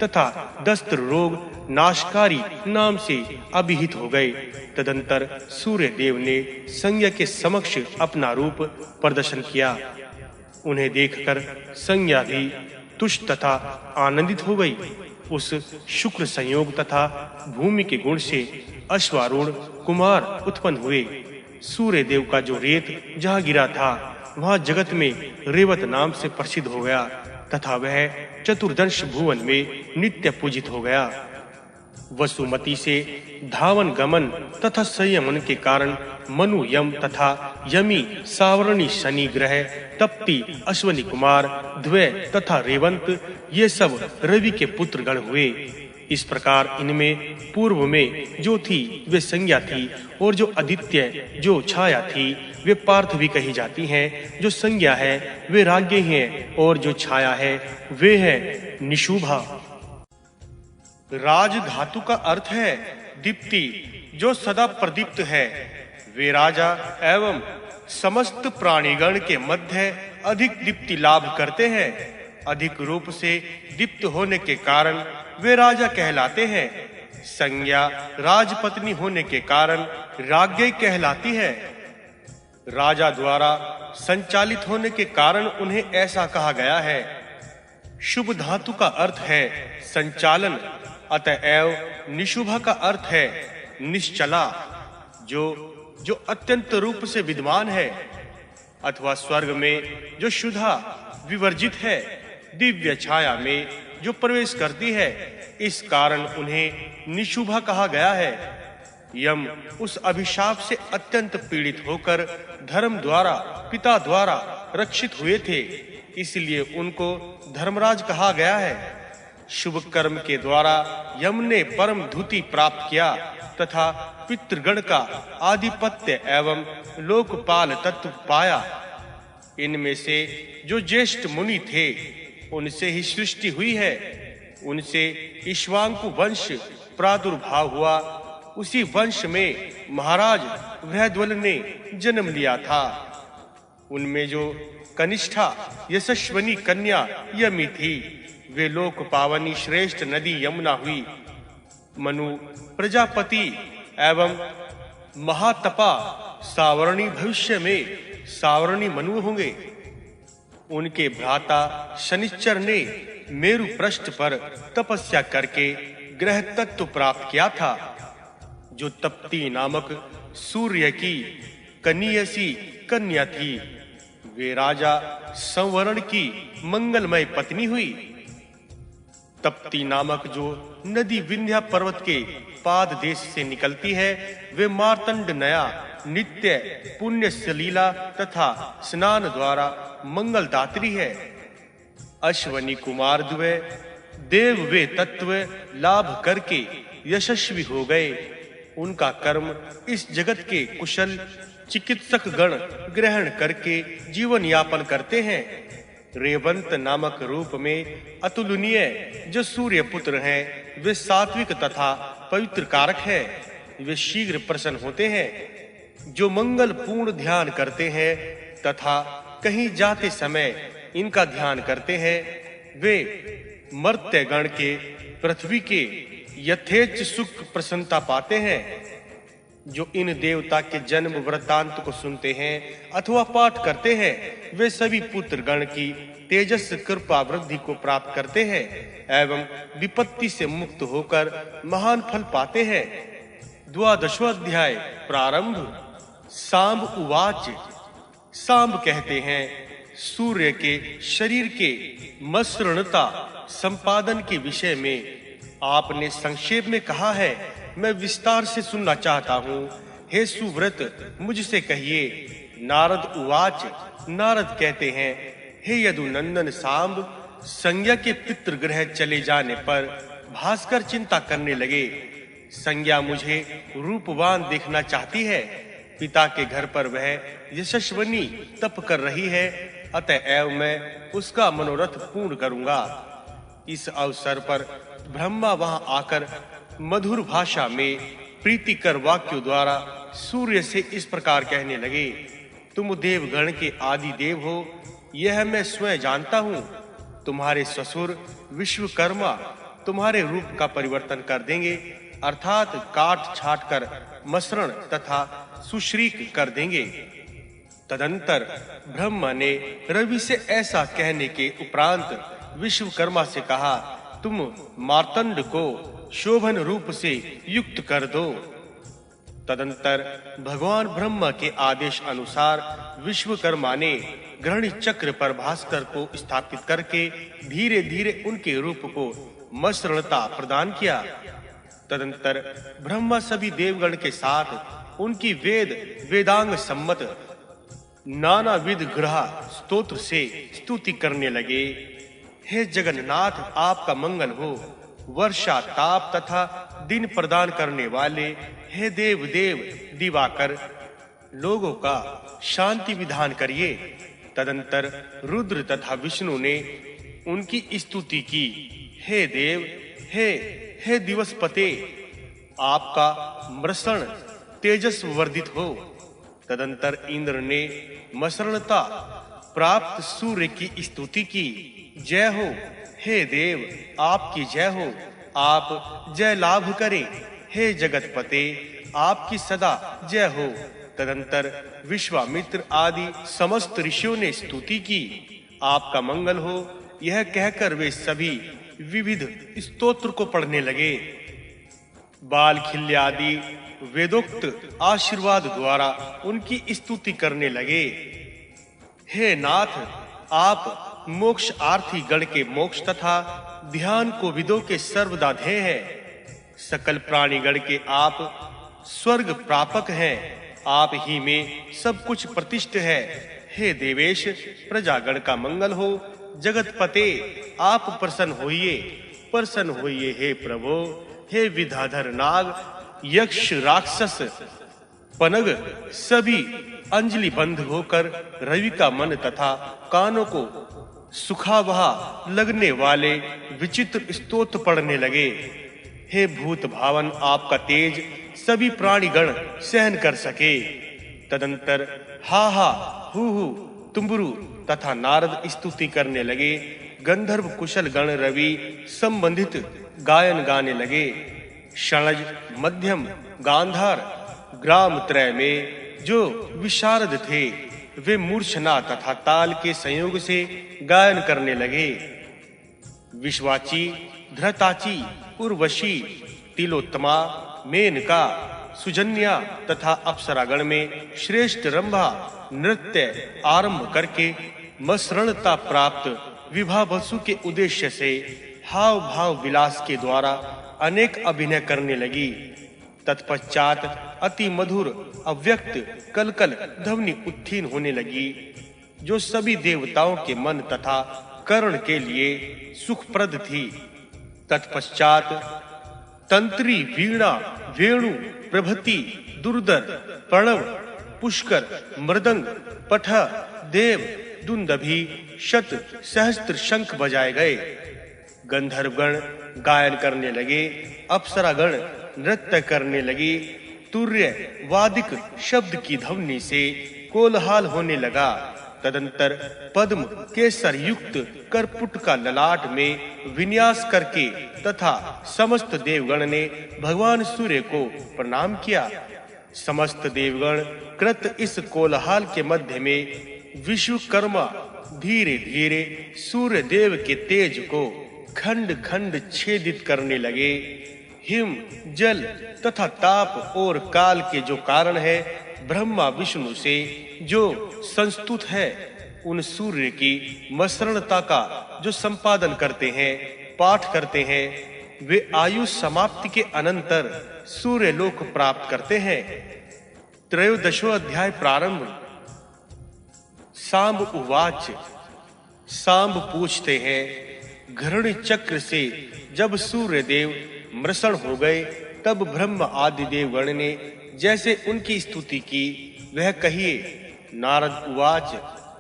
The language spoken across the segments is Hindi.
तथा दस्त्र रोग नाशकारी नाम से अभिहित हो गए। तदंतर सूर्य देव ने संज्ञा के समक्ष अपना रूप प्रदर्शन किया। उन्हें देखकर संज्ञा भी तुष्ट तथा आनंदित हो गई। उस शुक्र संयोग तथा भूमि के गुण से अश्वारूढ़ कुमार उत्पन्न हुए। सूर्य देव का जो रेत जहाँ गिरा था वहाँ जगत में रेवत नाम से प्रसिद्ध हो गया तथा वह चतुर्दश भुवन में नित्य पूजित हो गया। वसुमती से धावन गमन तथा संयमन के कारण मनु यम तथा यमी सावरणी शनि ग्रह तप्ती अश्वनी कुमार द्वै तथा रेवंत ये सब रवि के पुत्र गण हुए। इस प्रकार इनमें पूर्व में जो थी वे संज्ञा थी और जो आदित्य जो छाया थी वे पार्थ भी कही जाती हैं। जो संज्ञा है वे राज्ञ हैं और जो छाया है वे है निशुभा। राज धातु का अर्थ है दीप्ति जो सदा प्रदीप्त है। वे राजा एवं समस्त प्राणीगण के मध्य अधिक दीप्ति लाभ करते हैं। अधिक रूप से दीप्त होने के कारण वे राजा कहलाते हैं। संज्ञा राजपत्नी होने के कारण राज्ञी कहलाती है। राजा द्वारा संचालित होने के कारण उन्हें ऐसा कहा गया है। शुभ धातु का अर्थ है संचालन, अतएव निशुभा का अर्थ है निश्चला जो अत्यंत रूप से विद्यमान है, अथवा स्वर्ग में जो शुद्धा विवर्जित है, दिव्य छाया में जो प्रवेश करती है। इस कारण उन्हें निशुभा कहा गया है। यम उस अभिशाप से अत्यंत पीड़ित होकर धर्म द्वारा पिता द्वारा रक्षित हुए थे, इसलिए उनको धर्मराज कहा गया है। शुभ कर्म के द्वारा यम ने परम धुति प्राप्त किया तथा पितृगण का आधिपत्य एवं लोकपाल तत्व पाया। इनमें से जो ज्येष्ठ मुनि थे उनसे ही सृष्टि हुई है। उनसे ईश्वांकु वंश प्रादुर्भाव हुआ। उसी वंश में महाराज बृहद्वल ने जन्म लिया था। उनमें जो कनिष्ठा यशस्वनी कन्या यमी थी वे लोक पावनी श्रेष्ठ नदी यमुना हुई। मनु प्रजापति एवं महातपा सावरणी भविष्य में सावरणी मनु होंगे। उनके भ्राता शनिश्चर ने मेरु पृष्ठ पर तपस्या करके ग्रह तत्व प्राप्त किया था। जो तप्ती नामक सूर्य की कनियसी कन्या थी वे राजा संवरण की मंगलमय पत्नी हुई। तप्ती नामक जो नदी विंध्या पर्वत के पाद देश से निकलती है वे मार्तंड नया नित्य पुण्य सलीला तथा स्नान द्वारा मंगलदात्री है। अश्वनी कुमार द्वय देव वे तत्व लाभ करके यशस्वी हो गए। उनका कर्म इस जगत के कुशल चिकित्सक गण ग्रहण करके जीवन यापन करते हैं। रेवंत नामक रूप में अतुलनीय जो सूर्य पुत्र हैं वे सात्विक तथा पवित्र कारक है। वे शीघ्र प्रसन्न होते हैं। जो मंगल पूर्ण ध्यान करते हैं तथा कहीं जाते समय इनका ध्यान करते हैं वे मर्त्य गण के पृथ्वी के यथेच्छ सुख प्रसन्नता पाते हैं। जो इन देवता के जन्म वृत्तांत को सुनते हैं अथवा पाठ करते हैं वे सभी पुत्र गण की तेजस कृपा वृद्धि को प्राप्त करते हैं एवं विपत्ति से मुक्त होकर महान फल पाते हैं। 12वां अध्याय प्रारंभ। सांब उवाच। सांब कहते हैं सूर्य के शरीर के मसृणता संपादन के विषय में आपने संक्षेप में कहा है, मैं विस्तार से सुनना चाहता हूँ। हे सुव्रत मुझसे कहिए। नारद उवाच। नारद कहते हैं, हे यदुनंदन सांब, संज्ञा के पितृगृह चले जाने पर भास्कर चिंता करने लगे। संज्ञा मुझे रूपवान देखना चाहती है। पिता के घर पर वह यशस्वनी तप कर रही है, अतएव मैं उसका मनोरथ पूर्ण करूंगा। इस अवसर पर ब्रह्मा वहां आकर मधुर भाषा में प्रीतिकर वाक्यों द्वारा सूर्य से इस प्रकार कहने लगे, तुम देवगण के आदि देव हो, यह मैं स्वयं जानता हूँ। तुम्हारे ससुर विश्वकर्मा तुम्हारे रूप का परिवर्तन कर देंगे, अर्थात काट छाट कर मसृण तथा सुश्रीक कर देंगे। तदंतर ब्रह्मा ने रवि से ऐसा कहने के उपरांत विश्वकर्मा से कहा, तुम मार्तंड को शोभन रूप से युक्त कर दो। तदंतर भगवान ब्रह्मा के आदेश अनुसार विश्वकर्मा ने ग्रहणी चक्र पर भास्कर को स्थापित करके धीरे धीरे उनके रूप को मसृणता प्रदान किया। तदंतर ब्रह्मा सभी देवगण के साथ उनकी वेदांग सम्मत नानाविध ग्रह स्तोत्र से स्तुति करने लगे। हे जगन्नाथ, आपका मंगल हो। वर्षा, ताप तथा दिन प्रदान करने वाले हे देव दिवाकर, लोगों का शांति विधान करिए। तदंतर रुद्र तथा विष्णु ने उनकी स्तुति की। हे देव, हे दिवसपते, आपका मृषण तेजस वर्धित हो। तदंतर इंद्र ने मसृणता प्राप्त सूर्य की स्तुति की। जय हो, हे देव, आपकी जय हो, आप जय लाभ करें। हे जगतपते, आपकी सदा जय हो। तदंतर विश्वामित्र आदि समस्त ऋषियों ने स्तुति की। आपका मंगल हो। यह कहकर वे सभी विविध स्तोत्र को पढ़ने लगे। बालखिल्य आदि वेदोक्त आशीर्वाद द्वारा उनकी स्तुति करने लगे। हे नाथ, आप मोक्ष आर्थी गण के मोक्ष तथा ध्यान को विदों के सर्वदा ध्येय है। सकल प्राणी गण के आप स्वर्ग प्रापक हैं। आप ही में सब कुछ प्रतिष्ठित है। हे देवेश, प्रजागण का मंगल हो। जगतपते, आप प्रसन्न होइए हे प्रभु। हे विधाधर नाग, यक्ष, राक्षस, पनग सभी अंजलि बंध होकर रवि का मन तथा कानों को सुखावहा लगने वाले विचित्र स्तोत्र पढ़ने लगे। हे भूत भावन, आपका तेज सभी प्राणीगण सहन कर सके। तदंतर हा हा, हु, तुम्बुरु तथा नारद स्तुति करने लगे। गंधर्व कुशल गण रवि संबंधित गायन गाने लगे। षणज, मध्यम, गांधार ग्राम त्रय में जो विशारद थे वे मूर्छना तथा ताल के संयोग से गायन करने लगे। विश्वाची, धृताची, उर्वशी, तिलोत्तमा, मेनका, सुजन्या तथा अप्सरागण में श्रेष्ठ रंभा नृत्य आरंभ करके मसृणता प्राप्त विभा वसु के उद्देश्य से हाव भाव विलास के द्वारा अनेक अभिनय करने लगी। तत्पश्चात अति मधुर अव्यक्त कलकल ध्वनि उत्थीन होने लगी, जो सभी देवताओं के मन तथा कर्ण के लिए सुखप्रद थी। तत्पश्चात तंत्री, वीणा, वेणु, प्रभृति, दुर्धर, प्रणव, पुष्कर, मृदंग, पठ, देव, दुंदभी, शत, सहस्त्र शंख बजाए गए। गंधर्वगण गायन करने लगे। अप्सरागण नृत्य करने लगी। तुर्य वादिक शब्द की ध्वनि से कोलाहल होने लगा। तदंतर पद्म केसर युक्त करपुट का ललाट में विन्यास करके तथा समस्त देवगण ने भगवान सूर्य को प्रणाम किया। समस्त देवगण कृत इस कोलाहल के मध्य में विश्वकर्मा धीरे धीरे सूर्य देव के तेज को खंड खंड छेदित करने लगे। हिम, जल तथा ताप और काल के जो कारण है, ब्रह्मा विष्णु से जो संस्तुत है, उन सूर्य की मसृणता का जो संपादन करते हैं, पाठ करते हैं, वे आयु समाप्ति के अनंतर सूर्य लोक प्राप्त करते हैं। त्रयोदशो अध्याय प्रारंभ। सांब उवाच। सांब पूछते हैं, घृण चक्र से जब सूर्य देव मृषण हो गए, तब ब्रह्म आदि देवगण ने जैसे उनकी स्तुति की वह कहिए। नारद उवाच।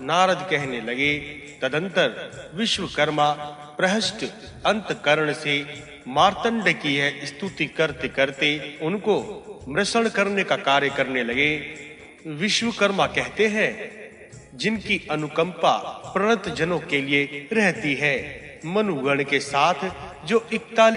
नारद कहने लगे, तदंतर विश्वकर्मा प्रहष्ट अंतकरण से मार्तंड की यह स्तुति करते करते उनको मृषण करने का कार्य करने लगे। विश्वकर्मा कहते हैं, जिनकी अनुकंपा प्रणत जनों के लिए रहती है, मनुगण के साथ जो 41